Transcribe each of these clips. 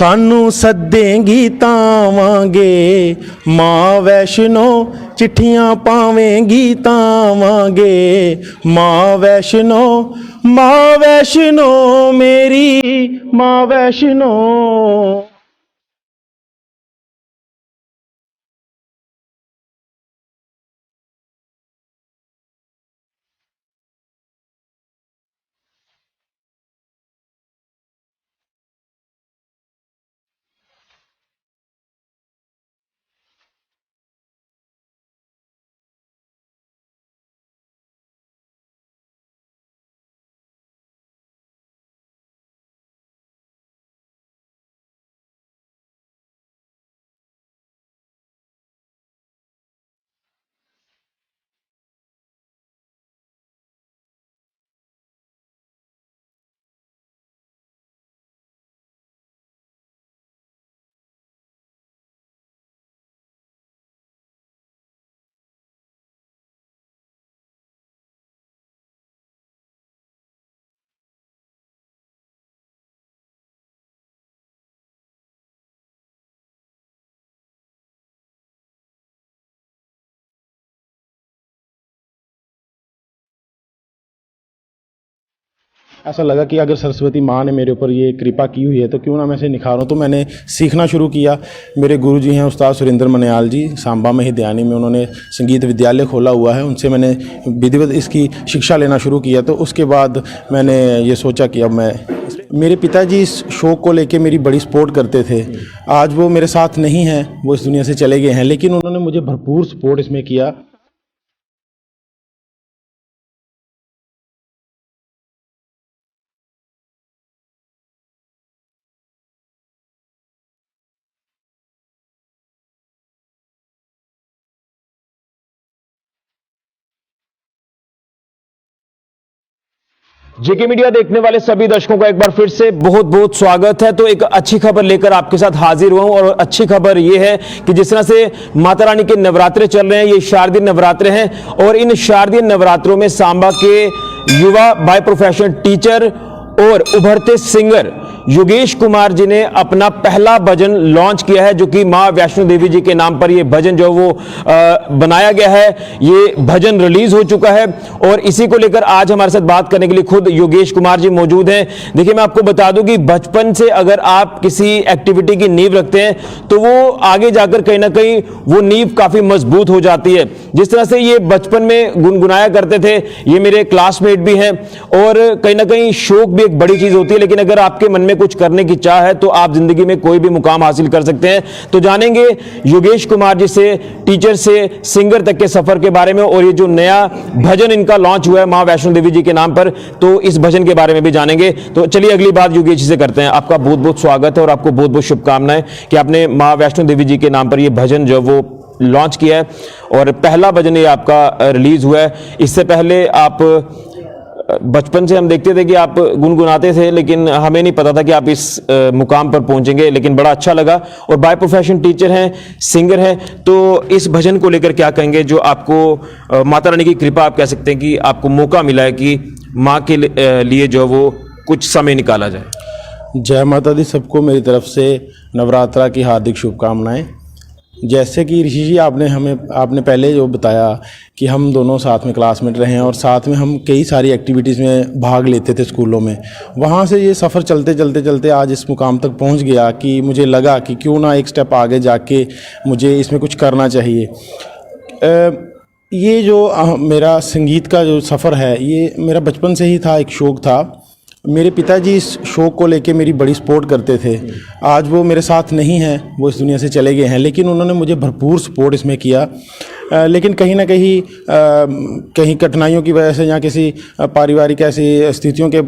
सानू सदेंगी तावांगे माँ वैष्णो चिट्ठियां पावेंगी तावांगे माँ वैष्णो मेरी माँ वैष्णो। ऐसा लगा कि अगर सरस्वती माँ ने मेरे ऊपर ये कृपा की हुई है तो क्यों ना मैं इसे निखारूं। तो मैंने सीखना शुरू किया। मेरे गुरुजी हैं उस्ताद सुरेंद्र मनियाल जी, सांबा में ही दयानी में उन्होंने संगीत विद्यालय खोला हुआ है। उनसे मैंने विधिवत इसकी शिक्षा लेना शुरू किया। तो उसके बाद मैंने ये सोचा कि अब मैं, मेरे पिताजी इस शौक़ को लेके मेरी बड़ी सपोर्ट करते थे। आज वो मेरे साथ नहीं हैं, वो इस दुनिया से चले गए हैं, लेकिन उन्होंने मुझे भरपूर सपोर्ट इसमें किया। जेके मीडिया देखने वाले सभी दर्शकों का एक बार फिर से बहुत बहुत स्वागत है। तो एक अच्छी खबर लेकर आपके साथ हाजिर हुआ हूं और अच्छी खबर यह है कि जिस तरह से माता रानी के नवरात्रे चल रहे हैं, ये शारदीय नवरात्रे हैं और इन शारदीय नवरात्रों में सांबा के युवा बाय प्रोफेशन टीचर और उभरते सिंगर योगेश कुमार जी ने अपना पहला भजन लॉन्च किया है, जो कि मां वैष्णो देवी जी के नाम पर यह भजन जो वो बनाया गया है। ये भजन रिलीज हो चुका है और इसी को लेकर आज हमारे साथ बात करने के लिए खुद योगेश कुमार जी मौजूद हैं। देखिए, मैं आपको बता दूं कि बचपन से अगर आप किसी एक्टिविटी की नींव रखते हैं तो वो आगे जाकर कहीं ना कहीं वो नींव काफी मजबूत हो जाती है। जिस तरह से ये बचपन में गुनगुनाया करते थे, ये मेरे क्लासमेट भी हैं और कहीं ना कहीं शौक भी एक बड़ी चीज होती है, लेकिन अगर आपके मन में कुछ करने की चाह है तो आप जिंदगी में कोई भी मुकाम हासिल कर सकते हैं। तो जानेंगे योगेश कुमार जी से, टीचर से सिंगर तक के सफर के बारे में और ये जो नया भजन इनका लॉन्च हुआ है मां वैष्णो देवी जी के नाम पर, तो इस भजन के बारे में भी जानेंगे। तो चलिए अगली बात योगेश जी से करते हैं। आपका बहुत बहुत स्वागत है और आपको बहुत बहुत शुभकामनाएं कि आपने मां वैष्णो देवी जी के नाम पर यह भजन जो वो लॉन्च किया है और पहला भजन ये आपका रिलीज हुआ है। इससे पहले आप बचपन से हम देखते थे कि आप गुनगुनाते थे, लेकिन हमें नहीं पता था कि आप इस मुकाम पर पहुंचेंगे, लेकिन बड़ा अच्छा लगा। और बाय प्रोफेशन टीचर हैं, सिंगर हैं, तो इस भजन को लेकर क्या कहेंगे जो आपको माता रानी की कृपा आप कह सकते हैं कि आपको मौका मिला है कि माँ के लिए जो वो कुछ समय निकाला जाए। जय माता दी। सबको मेरी तरफ से नवरात्रा की हार्दिक शुभकामनाएं। जैसे कि ऋषि जी आपने पहले जो बताया कि हम दोनों साथ में क्लासमेट रहे हैं और साथ में हम कई सारी एक्टिविटीज़ में भाग लेते थे स्कूलों में। वहाँ से ये सफ़र चलते आज इस मुकाम तक पहुँच गया कि मुझे लगा कि क्यों ना एक स्टेप आगे जाके मुझे इसमें कुछ करना चाहिए। ये जो मेरा संगीत का जो सफ़र है, ये मेरा बचपन से ही था, एक शौक़ था। मेरे पिताजी इस शौक़ को लेके मेरी बड़ी सपोर्ट करते थे। आज वो मेरे साथ नहीं हैं, वो इस दुनिया से चले गए हैं, लेकिन उन्होंने मुझे भरपूर सपोर्ट इसमें किया। लेकिन कहीं ना कहीं कठिनाइयों की वजह से या किसी पारिवारिक ऐसी स्थितियों के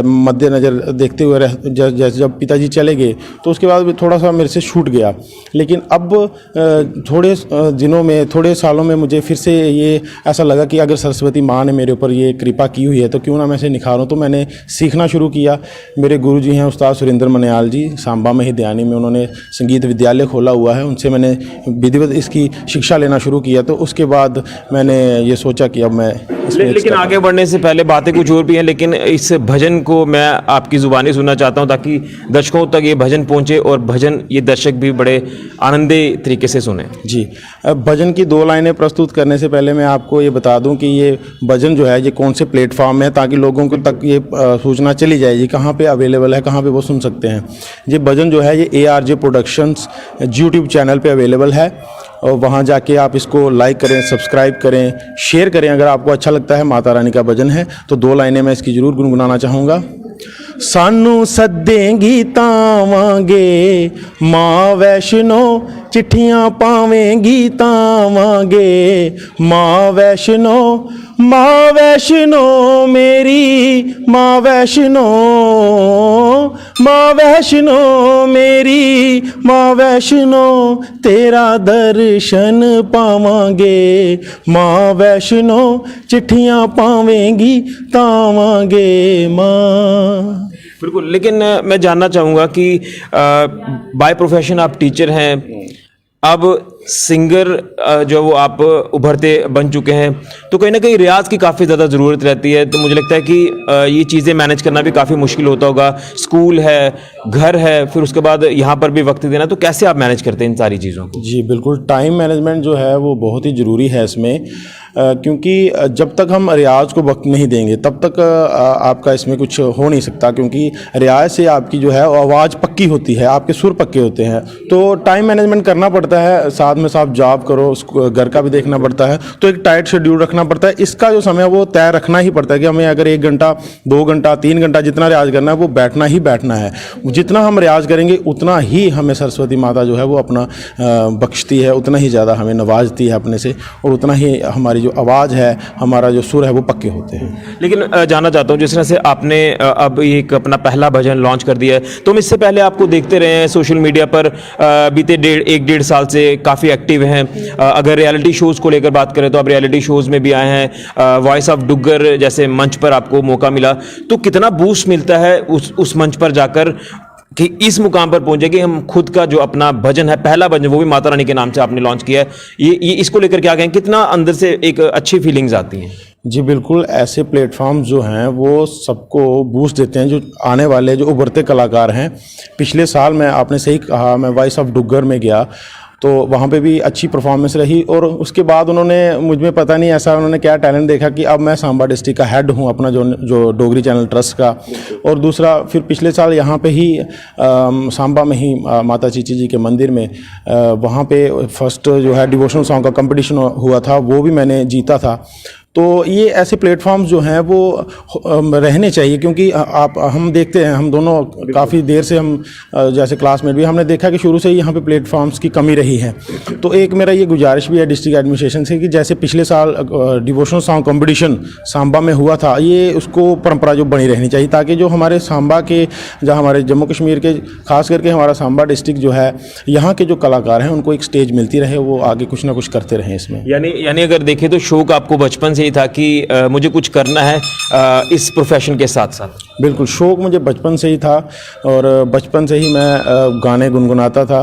मद्देनज़र देखते हुए जैसे जब पिताजी चले गए तो उसके बाद भी थोड़ा सा मेरे से छूट गया। लेकिन अब थोड़े दिनों में, थोड़े सालों में मुझे फिर से ये ऐसा लगा कि अगर सरस्वती माँ ने मेरे ऊपर ये कृपा की हुई है तो क्यों ना मैं इसे निखारूं। तो मैंने सीखना शुरू किया। मेरे गुरुजी हैं उस्ताद सुरेंद्र मनियाल जी, सांबा में ही दयानी में उन्होंने संगीत विद्यालय खोला हुआ है। उनसे मैंने विधिवत इसकी शिक्षा लेना शुरू किया। तो उसके बाद मैंने ये सोचा कि अब मैं इसमें लेकिन आगे बढ़ने से पहले बातें कुछ और भी हैं, लेकिन इस भजन को मैं आपकी ज़ुबानी सुनना चाहता हूं ताकि दर्शकों तक ये भजन पहुंचे और भजन ये दर्शक भी बड़े आनंदे तरीके से सुने। जी, अब भजन की 2 लाइनें प्रस्तुत करने से पहले मैं आपको ये बता दूं कि ये भजन जो है ये कौन से प्लेटफॉर्म में है, ताकि लोगों को तक ये सूचना चली जाए ये कहाँ पे अवेलेबल है, कहाँ पे वो सुन सकते हैं। ये भजन जो है ये ARJ प्रोडक्शंस यूट्यूब चैनल पे अवेलेबल है और वहाँ जाके आप इसको लाइक करें, सब्सक्राइब करें, शेयर करें। अगर आपको अच्छा लगता है, माता रानी का भजन है, तो 2 लाइनें मैं इसकी ज़रूर गुनगुनाना चाहूँगा। सानू सदेंगी तावांगे माँ वैष्णो, चिट्ठियाँ पावेंगी तावांगे माँ वैष्णो, माँ वैष्णो मेरी माँ वैष्णो, माँ वैष्णो मेरी माँ वैष्णो, तेरा दर्शन पावांगे माँ वैष्णो, चिट्ठियाँ पावेंगी तावांगे माँ। बिल्कुल, लेकिन मैं जानना चाहूँगा कि बाय प्रोफेशन आप टीचर हैं, अब सिंगर जो वो आप उभरते बन चुके हैं, तो कहीं ना कहीं रियाज की काफ़ी ज़्यादा ज़रूरत रहती है। तो मुझे लगता है कि ये चीज़ें मैनेज करना भी काफ़ी मुश्किल होता होगा। स्कूल है, घर है, फिर उसके बाद यहाँ पर भी वक्त देना, तो कैसे आप मैनेज करते हैं इन सारी चीज़ों को? जी बिल्कुल, टाइम मैनेजमेंट जो है वो बहुत ही ज़रूरी है इसमें, क्योंकि जब तक हम रियाज को वक्त नहीं देंगे तब तक आपका इसमें कुछ हो नहीं सकता, क्योंकि रियाज से आपकी जो है आवाज़ पक्की होती है, आपके सुर पक्के होते हैं। तो टाइम मैनेजमेंट करना पड़ता है, साथ में साथ जॉब करो, उसको घर का भी देखना पड़ता है, तो एक टाइट शेड्यूल रखना पड़ता है। इसका जो समय वो तय रखना ही पड़ता है कि हमें अगर 1 घंटा 2 घंटा 3 घंटा जितना रियाज करना है वो बैठना ही बैठना है। जितना हम रियाज करेंगे उतना ही हमें सरस्वती माता जो है वो अपना बख्शती है, उतना ही ज़्यादा हमें नवाजती है अपने से, और उतना ही हमारी जो आवाज़ है, हमारा जो सुर है वो पक्के होते हैं। लेकिन जानना चाहता हूँ, जिस तरह से आपने अब एक अपना पहला भजन लॉन्च कर दिया है, तो हम इससे पहले आपको देखते रहे हैं सोशल मीडिया पर, बीते 1.5 साल से काफ़ी एक्टिव हैं। अगर रियलिटी शोज़ को लेकर बात करें तो आप रियलिटी शोज़ में भी आए हैं, वॉइस ऑफ डुग्गर जैसे मंच पर आपको मौका मिला, तो कितना बूस्ट मिलता है उस मंच पर जाकर कि इस मुकाम पर पहुंचे कि हम खुद का जो अपना भजन है, पहला भजन वो भी माता रानी के नाम से आपने लॉन्च किया है, ये इसको लेकर क्या कहें, कितना अंदर से एक अच्छी फीलिंग्स आती हैं? जी बिल्कुल, ऐसे प्लेटफॉर्म जो हैं वो सबको बूस्ट देते हैं, जो आने वाले जो उभरते कलाकार हैं। पिछले साल मैं, आपने सही कहा, मैं वॉइस ऑफ डुग्गर में गया, तो वहाँ पे भी अच्छी परफॉर्मेंस रही, और उसके बाद उन्होंने मुझ में पता नहीं ऐसा उन्होंने क्या टैलेंट देखा कि अब मैं सांबा डिस्ट्रिक्ट का हेड हूँ अपना जो डोगरी चैनल ट्रस्ट का। और दूसरा, फिर पिछले साल यहाँ पे ही सांबा में ही माता चीची जी के मंदिर में वहाँ पे फर्स्ट जो है डिवोशनल सॉन्ग का कंपटीशन हुआ था, वो भी मैंने जीता था। तो ये ऐसे प्लेटफॉर्म्स जो हैं वो रहने चाहिए, क्योंकि हम देखते हैं, हम दोनों काफ़ी देर से हम जैसे क्लासमेट भी, हमने देखा कि शुरू से ही यहाँ पे प्लेटफॉर्म्स की कमी रही है। तो एक मेरा ये गुजारिश भी है डिस्ट्रिक्ट एडमिनिस्ट्रेशन से कि जैसे पिछले साल डिवोशनल सॉन्ग कंपटीशन सांबा में हुआ था, ये उसको परंपरा जो बनी रहनी चाहिए, ताकि जो हमारे सांबा के, जहाँ हमारे जम्मू कश्मीर के, खास करके हमारा सांबा डिस्ट्रिक्ट जो है, यहाँ के जो कलाकार हैं उनको एक स्टेज मिलती रहे, वो आगे कुछ ना कुछ करते रहें इसमें। यानी अगर देखें तो शौक आपको बचपन से ही था कि मुझे कुछ करना है इस प्रोफेशन के साथ साथ? बिल्कुल, शौक मुझे बचपन से ही था, और बचपन से ही मैं गाने गुनगुनाता था।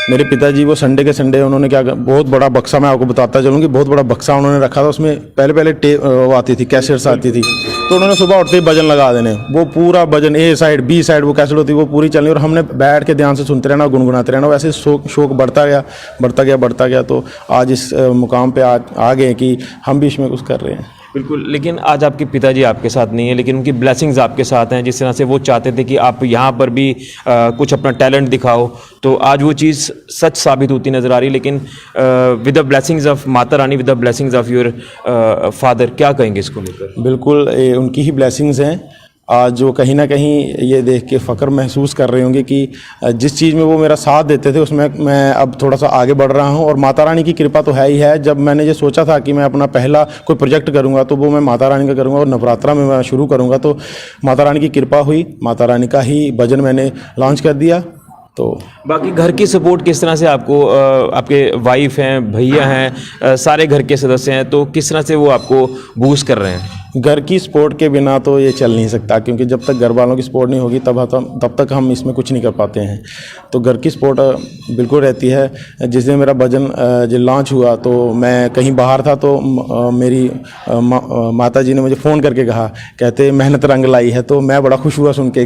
मेरे पिताजी वो संडे के संडे उन्होंने क्या, बहुत बड़ा बक्सा, मैं आपको बताता चलूँ कि बहुत बड़ा बक्सा उन्होंने रखा था, उसमें पहले वो आती थी, कैसेट्स आती थी, तो उन्होंने सुबह उठते ही भजन लगा देने, वो पूरा भजन A साइड B साइड वो कैसेट होती वो पूरी चलनी, और हमने बैठ के ध्यान से सुनते रहना, गुनगुनाते रहना। वैसे शौक बढ़ता गया, तो आज इस मुकाम पे आ गए कि हम भी इसमें कुछ कर रहे हैं। बिल्कुल, लेकिन आज आपके पिताजी आपके साथ नहीं है, लेकिन उनकी ब्लेसिंग्स आपके साथ हैं। जिस तरह से वो चाहते थे कि आप यहाँ पर भी कुछ अपना टैलेंट दिखाओ, तो आज वो चीज़ सच साबित होती नज़र आ रही। लेकिन with the blessings of Mata Rani, with the blessings of your father, क्या कहेंगे इसको लेकर? बिल्कुल, ये उनकी ही ब्लेसिंग्स हैं। आज जो कहीं ना कहीं ये देख के फ़ख्र महसूस कर रहे होंगे कि जिस चीज़ में वो मेरा साथ देते थे उसमें मैं अब थोड़ा सा आगे बढ़ रहा हूँ, और माता रानी की कृपा तो है ही है। जब मैंने ये सोचा था कि मैं अपना पहला कोई प्रोजेक्ट करूँगा तो वो मैं माता रानी का करूँगा, और नवरात्रा में मैं शुरू करूँगा, तो माता रानी की कृपा हुई, माता रानी का ही भजन मैंने लॉन्च कर दिया। तो बाकी घर की सपोर्ट किस तरह से आपको, आपके वाइफ हैं, भैया हैं, सारे घर के सदस्य हैं, तो किस तरह से वो आपको बूस्ट कर रहे हैं? घर की सपोर्ट के बिना तो ये चल नहीं सकता, क्योंकि जब तक घर वालों की सपोर्ट नहीं होगी तब तक हम इसमें कुछ नहीं कर पाते हैं। तो घर की सपोर्ट बिल्कुल रहती है। जिस दिन मेरा भजन जो लॉन्च हुआ तो मैं कहीं बाहर था, तो मेरी माता जी ने मुझे फ़ोन करके कहा, कहते मेहनत रंग लाई है। तो मैं बड़ा खुश हुआ सुन के,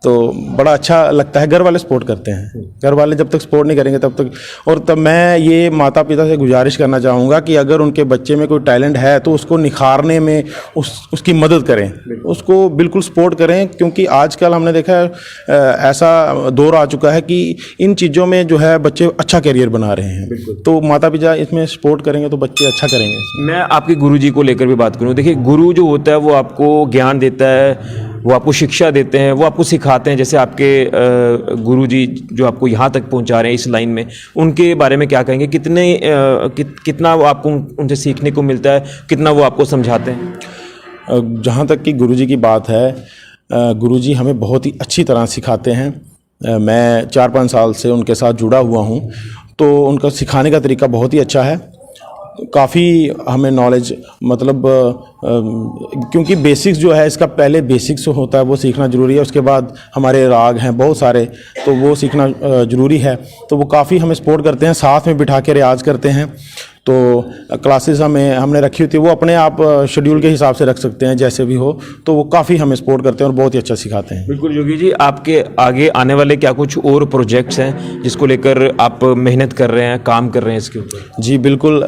तो बड़ा अच्छा लगता है। घर वाले सपोर्ट करते हैं, घर वाले जब तक सपोर्ट नहीं करेंगे तब तक। और तब मैं ये माता पिता से गुजारिश करना चाहूँगा कि अगर उनके बच्चे में कोई टैलेंट है तो उसको निखारने में उसकी मदद करें, उसको बिल्कुल सपोर्ट करें। क्योंकि आजकल हमने देखा है ऐसा दौर आ चुका है कि इन चीज़ों में जो है बच्चे अच्छा करियर बना रहे हैं। तो माता पिता इसमें सपोर्ट करेंगे तो बच्चे अच्छा करेंगे। मैं आपके गुरुजी को लेकर भी बात करूं। देखिए, गुरु जो होता है वो आपको ज्ञान देता है, वो आपको शिक्षा देते हैं, वो आपको सिखाते हैं। जैसे आपके गुरुजी जो आपको यहाँ तक पहुँचा रहे हैं इस लाइन में, उनके बारे में क्या कहेंगे? कितना वो आपको उनसे सीखने को मिलता है, कितना वो आपको समझाते हैं? जहाँ तक कि गुरुजी की बात है, गुरुजी हमें बहुत ही अच्छी तरह सिखाते हैं। मैं 4-5 साल से उनके साथ जुड़ा हुआ हूँ, तो उनका सिखाने का तरीका बहुत ही अच्छा है। काफ़ी हमें नॉलेज, मतलब क्योंकि बेसिक्स जो है इसका, पहले बेसिक्स होता है वो सीखना ज़रूरी है। उसके बाद हमारे राग हैं बहुत सारे, तो वो सीखना ज़रूरी है। तो वो काफ़ी हमें सपोर्ट करते हैं, साथ में बिठा के रियाज़ करते हैं। तो क्लासेस हमने रखी होती है, वो अपने आप शेड्यूल के हिसाब से रख सकते हैं जैसे भी हो। तो वो काफ़ी हमें सपोर्ट करते हैं और बहुत ही अच्छा सिखाते हैं। बिल्कुल योगी जी, आपके आगे आने वाले क्या कुछ और प्रोजेक्ट्स हैं जिसको लेकर आप मेहनत कर रहे हैं, काम कर रहे हैं इसके ऊपर? जी बिल्कुल,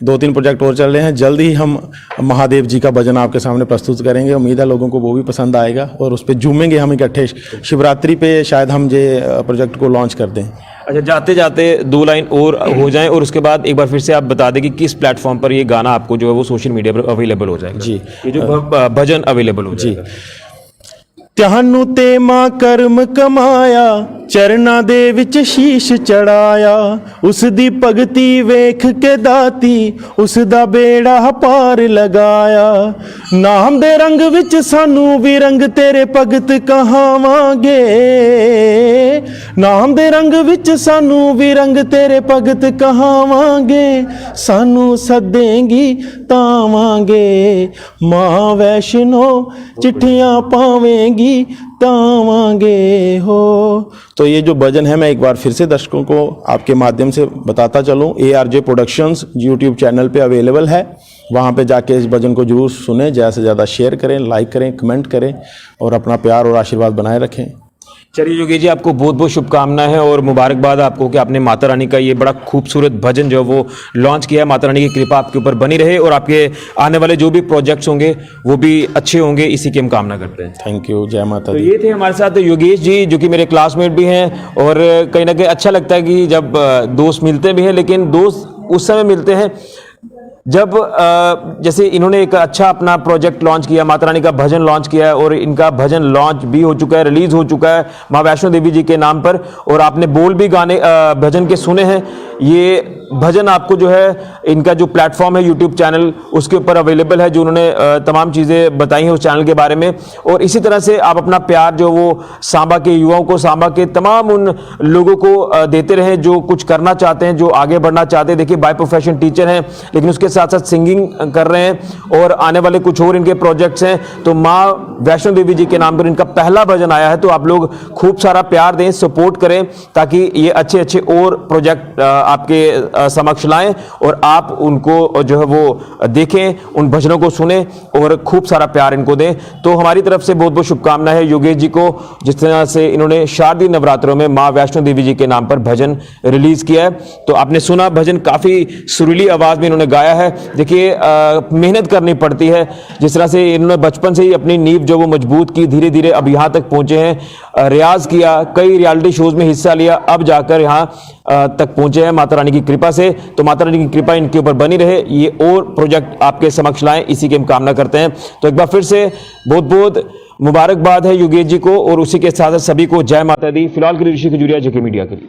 2-3 प्रोजेक्ट और चल रहे हैं। जल्द ही हम महादेव जी का भजन आपके सामने प्रस्तुत करेंगे। उम्मीद है लोगों को वो भी पसंद आएगा और उस पर झूमेंगे हम इकट्ठे। शिवरात्रि पे शायद हम ये प्रोजेक्ट को लॉन्च कर दें। अच्छा, जाते जाते 2 लाइन और हो जाएं और उसके बाद एक बार फिर से आप बता दें कि किस प्लेटफॉर्म पर ये गाना आपको जो है वो सोशल मीडिया पर अवेलेबल हो जाएगा? जी, ये जो भजन अवेलेबल हो जाएगा। त्यानू ते मां कर्म कमाया, चरना दे विच शीश चढ़ाया। उस दी भगती वेख के दाती, उस दा बेड़ा पार लगाया। नाम दे रंग विच सानू भी रंग तेरे भगत कहावांगे। नाम दे रंग विच सानू भी रंग तेरे भगत कहावांगे। सानू सदेंगी तावांगे, मां वैष्णो चिट्ठियां पावेंगी तावांगे हो। तो ये जो भजन है, मैं एक बार फिर से दर्शकों को आपके माध्यम से बताता चलूँ, ARJ प्रोडक्शंस यूट्यूब चैनल पे अवेलेबल है। वहाँ पे जाके इस भजन को जरूर सुनें, ज़्यादा से ज़्यादा शेयर करें, लाइक करें, कमेंट करें और अपना प्यार और आशीर्वाद बनाए रखें। चलिए योगी जी, आपको बहुत बहुत शुभकामनाएं हैं और मुबारकबाद आपको कि आपने माता रानी का ये बड़ा खूबसूरत भजन जो वो लॉन्च किया है। माता रानी की कृपा आपके ऊपर बनी रहे और आपके आने वाले जो भी प्रोजेक्ट्स होंगे वो भी अच्छे होंगे, इसी की हम कामना करते हैं। थैंक यू, जय माता तो दी। ये थे हमारे साथ योगेश जी, जो कि मेरे क्लासमेट भी हैं और कहीं ना कहीं अच्छा लगता है कि जब दोस्त मिलते भी हैं, लेकिन दोस्त उस समय मिलते हैं जब जैसे इन्होंने एक अच्छा अपना प्रोजेक्ट लॉन्च किया, माता रानी का भजन लॉन्च किया है और इनका भजन लॉन्च भी हो चुका है, रिलीज हो चुका है माँ वैष्णो देवी जी के नाम पर, और आपने बोल भी गाने भजन के सुने हैं। ये भजन आपको जो है इनका जो प्लेटफॉर्म है यूट्यूब चैनल, उसके ऊपर अवेलेबल है, जो उन्होंने तमाम चीज़ें बताई हैं उस चैनल के बारे में। और इसी तरह से आप अपना प्यार जो वो सांबा के युवाओं को, सांबा के तमाम उन लोगों को देते रहे जो कुछ करना चाहते हैं, जो आगे बढ़ना चाहते हैं। देखिए, बाय प्रोफेशन टीचर हैं, लेकिन उसके साथ साथ सिंगिंग कर रहे हैं और आने वाले कुछ और इनके प्रोजेक्ट्स हैं। तो माँ वैष्णो देवी जी के नाम पर इनका पहला भजन आया है, तो आप लोग खूब सारा प्यार दें, सपोर्ट करें, ताकि ये अच्छे अच्छे और प्रोजेक्ट आपके समक्ष लाएं और आप उनको जो है वो देखें, उन भजनों को सुने और खूब सारा प्यार इनको दें। तो हमारी तरफ से बहुत बहुत शुभकामनाएं है योगेश जी को, जिस तरह से इन्होंने शारदीय नवरात्रों में माँ वैष्णो देवी जी के नाम पर भजन रिलीज किया है। तो आपने सुना, भजन काफी सुरीली आवाज में इन्होंने गाया है। देखिए, मेहनत करनी पड़ती है। जिस तरह से इन्होंने बचपन से ही अपनी नींव जो वो मजबूत की, धीरे धीरे अब यहाँ तक पहुंचे हैं, रियाज किया, कई रियलिटी शोज में हिस्सा लिया, अब जाकर यहाँ तक पहुंचे हैं माता रानी की कृपा से। तो माता रानी की कृपा इनके ऊपर बनी रहे, ये और प्रोजेक्ट आपके समक्ष लाएं, इसी की हम कामना करते हैं। तो एक बार फिर से बहुत बहुत मुबारकबाद है योगेश जी को और उसी के साथ सभी को जय माता दी। फिलहाल के लिए ऋषि खजूरिया, जेके मीडिया के लिए।